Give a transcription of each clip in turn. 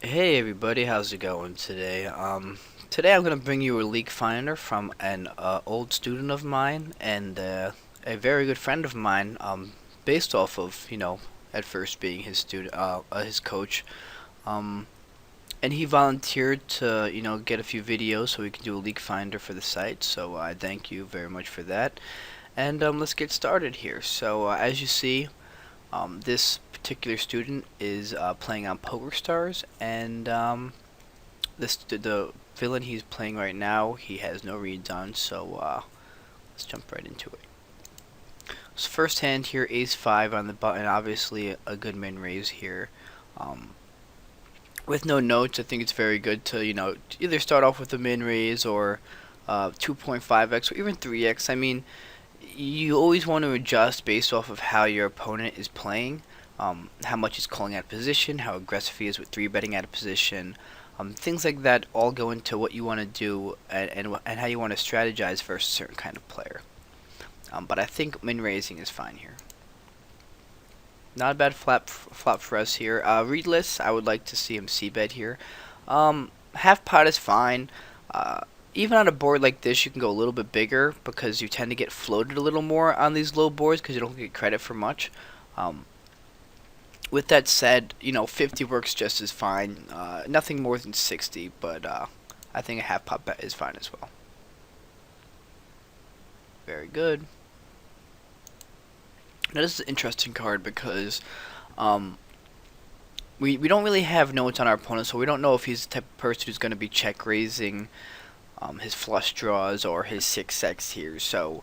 Hey everybody, how's it going today? Today I'm gonna bring you a Leakfinder from an old student of mine and a very good friend of mine. Based off of at first being his his coach. Um, and he volunteered to get a few videos so we can do a Leakfinder for the site. So I thank you very much for that. And let's get started here. So as you see. This particular student is playing on Pbogz, and the villain he's playing right now, he has no reads on, so let's jump right into it. So first hand here, ace 5 on the button, obviously a good min raise here. Um, with no notes, I think it's very good to, either start off with a min raise or 2.5x or even 3x. I mean, you always want to adjust based off of how your opponent is playing, how much he's calling out of position, how aggressive he is with 3-betting out of position. Things like that all go into what you want to do and how you want to strategize versus a certain kind of player. But I think min raising is fine here. Not a bad flop for us here. Readless, I would like to see him c-bet here. Half pot is fine. Even on a board like this, you can go a little bit bigger because you tend to get floated a little more on these low boards because you don't get credit for much. With that said, 50 works just as fine. Nothing more than 60, but I think a half pot bet is fine as well. Very good. Now this is an interesting card because we don't really have notes on our opponent, so we don't know if he's the type of person who's going to be check raising his flush draws or his 6x here. So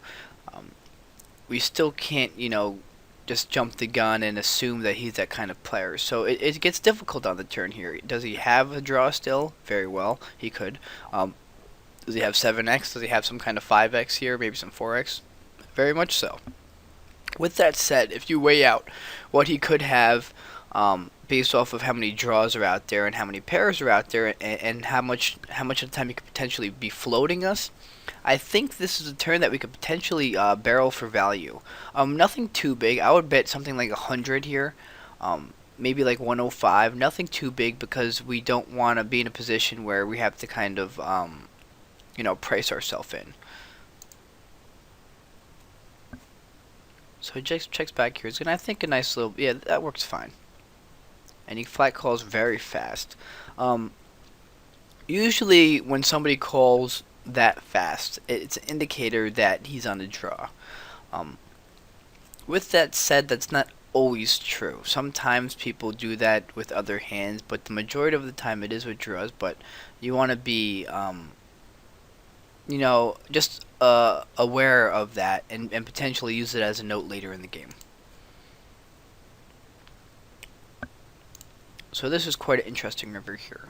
we still can't, just jump the gun and assume that he's that kind of player. So it gets difficult on the turn here. Does he have a draw still? Very well, he could. Does he have 7x? Does he have some kind of 5x here? Maybe some 4x? Very much so. With that said, if you weigh out what he could have based off of how many draws are out there and how many pairs are out there and how much of the time he could potentially be floating us, I think this is a turn that we could potentially barrel for value. Nothing too big. I would bet something like 100 here. Maybe like 105. Nothing too big because we don't want to be in a position where we have to kind of, price ourselves in. So he checks back here. It's gonna, I think, a nice little, yeah, that works fine. And he flat calls very fast. Usually when somebody calls that fast, it's an indicator that he's on the draw. With that said, that's not always true. Sometimes people do that with other hands, but the majority of the time it is with draws. But you want to be, just aware of that and potentially use it as a note later in the game. So this is quite an interesting river here.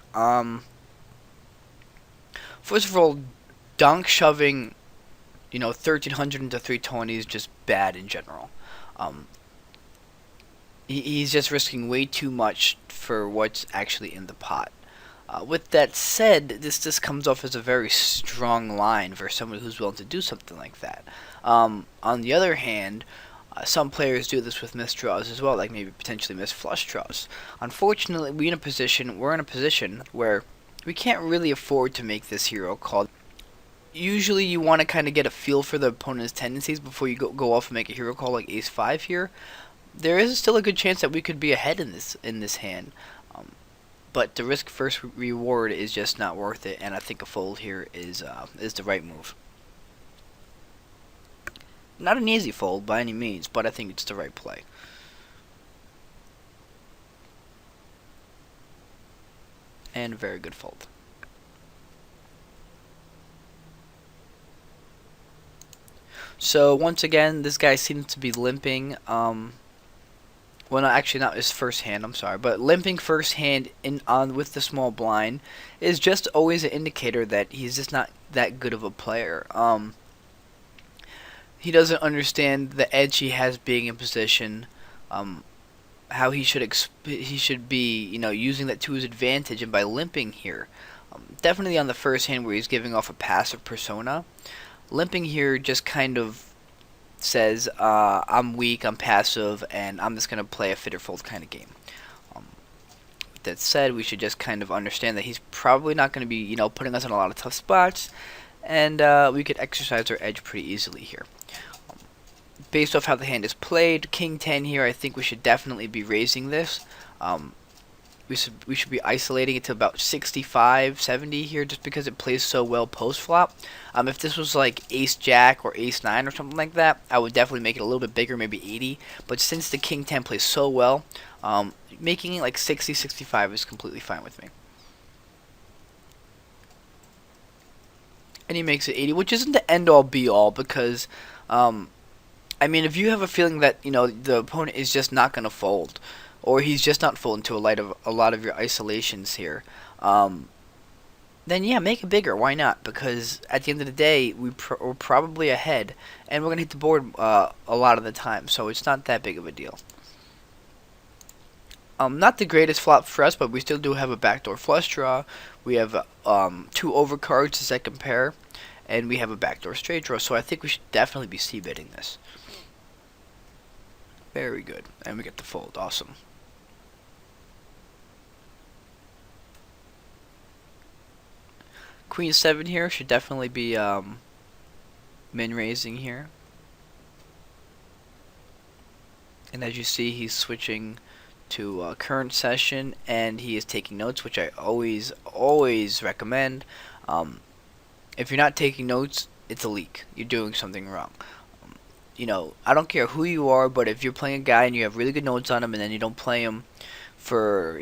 First of all, donk shoving, 1300 into 320 is just bad in general. He's just risking way too much for what's actually in the pot. With that said, this comes off as a very strong line for someone who's willing to do something like that. On the other hand, some players do this with missed draws as well, like maybe potentially missed flush draws. Unfortunately, we're in a position where we can't really afford to make this hero call. Usually you want to kind of get a feel for the opponent's tendencies before you go off and make a hero call like ace 5 here. There is still a good chance that we could be ahead in this hand. But the risk first reward is just not worth it, and I think a fold here is the right move. Not an easy fold by any means, but I think it's the right play. And a very good fold. So once again, this guy seems to be limping. Well, no, actually not his first hand, I'm sorry, but limping first hand with the small blind is just always an indicator that he's just not that good of a player. He doesn't understand the edge he has being in position, how he should be, using that to his advantage, and by limping here, definitely on the first hand where he's giving off a passive persona, limping here just kind of says, I'm weak, I'm passive, and I'm just going to play a fit or fold kind of game. with that said, we should just kind of understand that he's probably not going to be, putting us in a lot of tough spots, and we could exercise our edge pretty easily here. Based off how the hand is played, King 10 here, I think we should definitely be raising this. We should be isolating it to about 65, 70 here, just because it plays so well post flop. If this was like Ace Jack or Ace 9 or something like that, I would definitely make it a little bit bigger, maybe 80. But since the King 10 plays so well, making it like 60, 65 is completely fine with me. And he makes it 80, which isn't the end all be all, because I mean, if you have a feeling that the opponent is just not going to fold, or he's just not folding to a lot of your isolations here, then yeah, make it bigger. Why not? Because at the end of the day, we're probably ahead, and we're going to hit the board a lot of the time, so it's not that big of a deal. Not the greatest flop for us, but we still do have a backdoor flush draw. We have 2 overcards to second pair, and we have a backdoor straight draw, so I think we should definitely be c-betting this. Very good. And we get the fold. Awesome. Queen 7 here should definitely be min raising here. And as you see, he's switching to current session, and he is taking notes, which I always recommend. If you're not taking notes, it's a leak. You're doing something wrong. I don't care who you are, but if you're playing a guy and you have really good notes on him, and then you don't play him for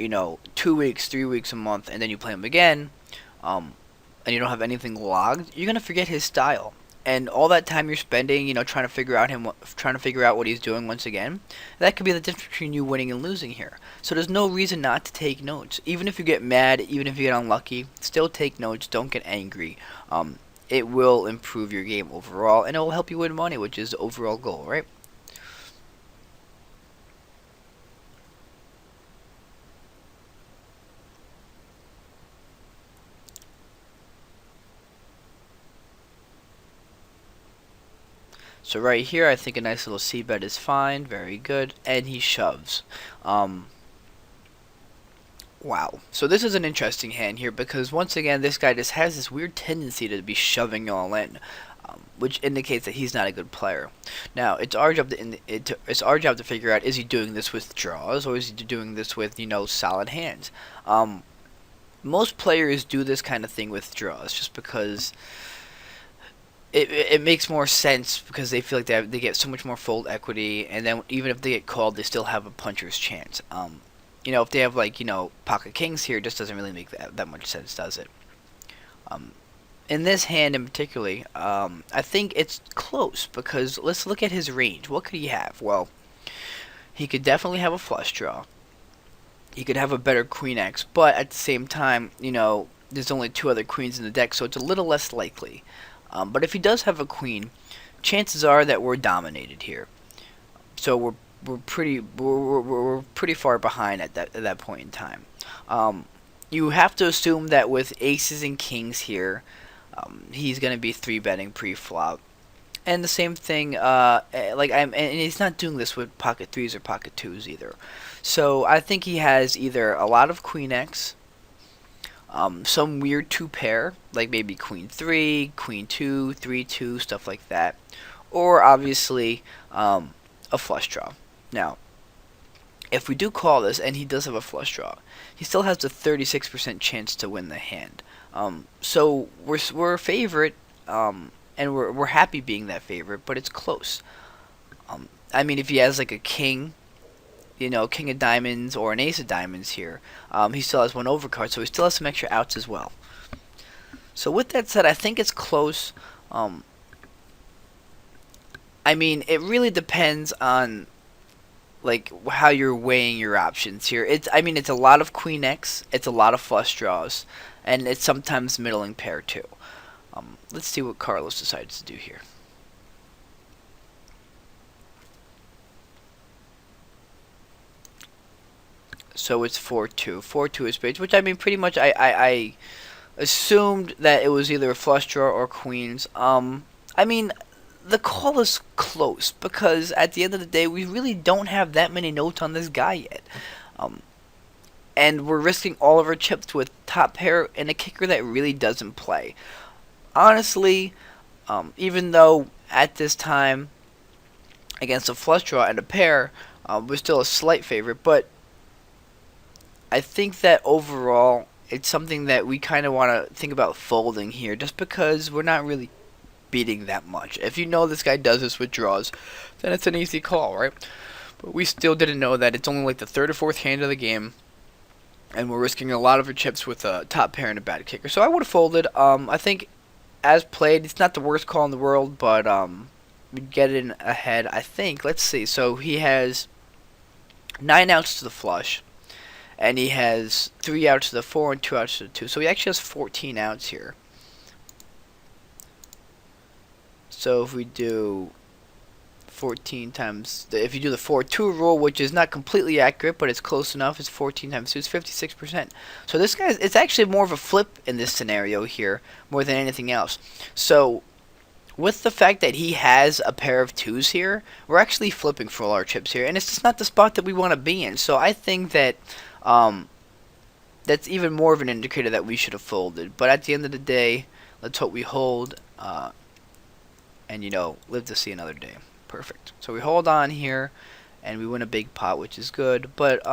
2 weeks, 3 weeks, a month, and then you play him again, and you don't have anything logged, you're gonna forget his style. And all that time you're spending, trying to figure out what he's doing once again, that could be the difference between you winning and losing here. So there's no reason not to take notes. Even if you get mad, even if you get unlucky, still take notes. Don't get angry. It will improve your game overall, and it will help you win money, which is the overall goal, right? So right here, I think a nice little c-bet is fine. Very good. And he shoves. Wow. So this is an interesting hand here, because once again, this guy just has this weird tendency to be shoving all in, which indicates that he's not a good player. Now, it's our job to figure out, is he doing this with draws, or is he doing this with, solid hands? Most players do this kind of thing with draws, just because it makes more sense, because they feel like they get so much more fold equity, and then even if they get called, they still have a puncher's chance. If they have pocket kings here, it just doesn't really make that much sense, does it? In this hand in particular, I think it's close, because let's look at his range. What could he have? Well, he could definitely have a flush draw. He could have a better queen X, but at the same time, there's only 2 other queens in the deck, so it's a little less likely. But if he does have a queen, chances are that we're dominated here. So we're pretty far behind at that point in time. You have to assume that with aces and kings here, he's gonna be 3-betting pre-flop, and the same thing. And he's not doing this with pocket 3s or pocket 2s either. So I think he has either a lot of queen X, some weird 2 pair, like maybe queen 3, queen 2, 3-2, stuff like that, or obviously a flush draw. Now, if we do call this and he does have a flush draw, he still has a 36% chance to win the hand. So we're a favorite, and we're happy being that favorite, but it's close. I mean, if he has like a king, king of diamonds or an ace of diamonds here, he still has 1 overcard, so he still has some extra outs as well. So with that said, I think it's close. I mean, it really depends on how you're weighing your options here. It's a lot of queen X, it's a lot of flush draws, and it's sometimes middling pair too. Let's see what Carlos decides to do here. So it's 4-2. 4-2 is spades, which pretty much I assumed that it was either a flush draw or queens. The call is close, because at the end of the day, we really don't have that many notes on this guy yet. and we're risking all of our chips with top pair and a kicker that really doesn't play. Honestly, even though at this time against a flush draw and a pair, we're still a slight favorite, but I think that overall it's something that we kind of want to think about folding here, just because we're not really beating that much. If you know this guy does this with draws, then it's an easy call, right? But we still didn't know that it's only like the third or fourth hand of the game, and we're risking a lot of our chips with a top pair and a bad kicker. So I would have folded. I think as played, it's not the worst call in the world, but we get in ahead. I think. Let's see. So he has 9 outs to the flush, and he has 3 outs to the 4 and 2 outs to the 2. So he actually has 14 outs here. So if we do 14 times, if you do the 4-2 rule, which is not completely accurate, but it's close enough, it's 14 times 2, it's 56%. So this guy's, it's actually more of a flip in this scenario here, more than anything else. So with the fact that he has a pair of 2s here, we're actually flipping for all our chips here, and it's just not the spot that we want to be in. So I think that that's even more of an indicator that we should have folded. But at the end of the day, let's hope we hold, and live to see another day. Perfect. So we hold on here, and we win a big pot, which is good. But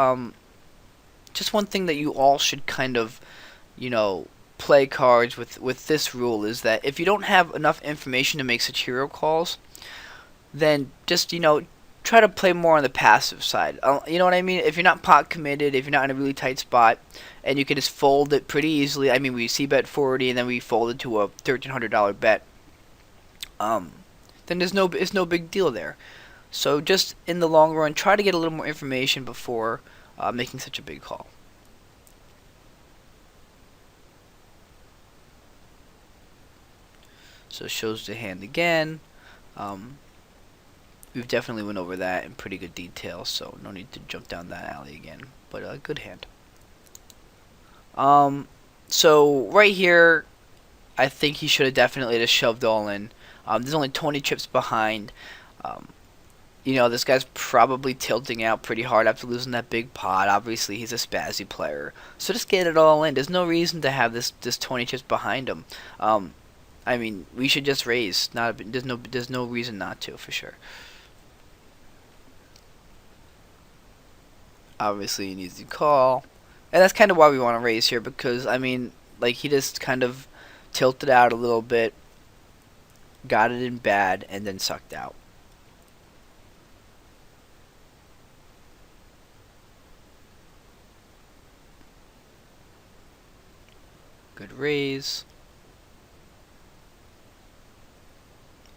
just one thing that you all should kind of, play cards with this rule is that if you don't have enough information to make such hero calls, then just try to play more on the passive side. You know what I mean? If you're not pot committed, if you're not in a really tight spot, and you can just fold it pretty easily. I mean, we c-bet 40, and then we folded to a $1,300 bet. Then it's no big deal there. So just in the long run, try to get a little more information before making such a big call. So it shows the hand again. We've definitely went over that in pretty good detail, so no need to jump down that alley again. But a good hand. So right here, I think he should have definitely just shoved all in. There's only 20 chips behind. This guy's probably tilting out pretty hard after losing that big pot. Obviously, he's a spazzy player. So just get it all in. There's no reason to have this 20 chips behind him. I mean, we should just raise. There's no reason not to, for sure. Obviously, he needs to call. And that's kind of why we want to raise here, because, I mean, like, he just kind of tilted out a little bit, got it in bad, and then sucked out. Good raise.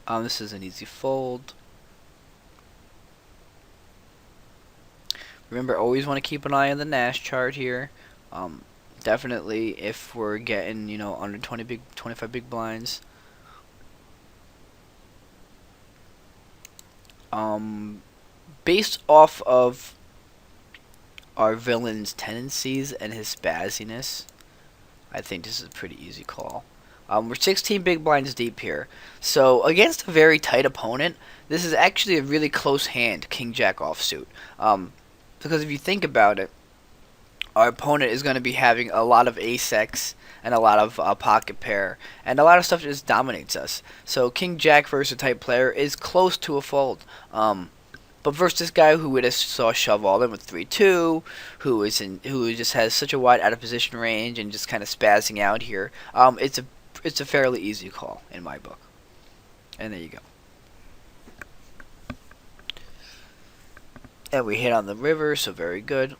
This is an easy fold. Remember, always want to keep an eye on the Nash chart here. Definitely, if we're getting under 25 big blinds. Based off of our villain's tendencies and his spazziness, I think this is a pretty easy call. We're 16 big blinds deep here. So against a very tight opponent, this is actually a really close hand, King-Jack offsuit. Because if you think about it, our opponent is going to be having a lot of ace-x and a lot of pocket pair, and a lot of stuff just dominates us. So King-Jack versus a tight player is close to a fold. But versus this guy who we just saw shove all in with 3-2, who just has such a wide out of position range and just kind of spazzing out here, it's a fairly easy call in my book. And there you go. And we hit on the river, so very good.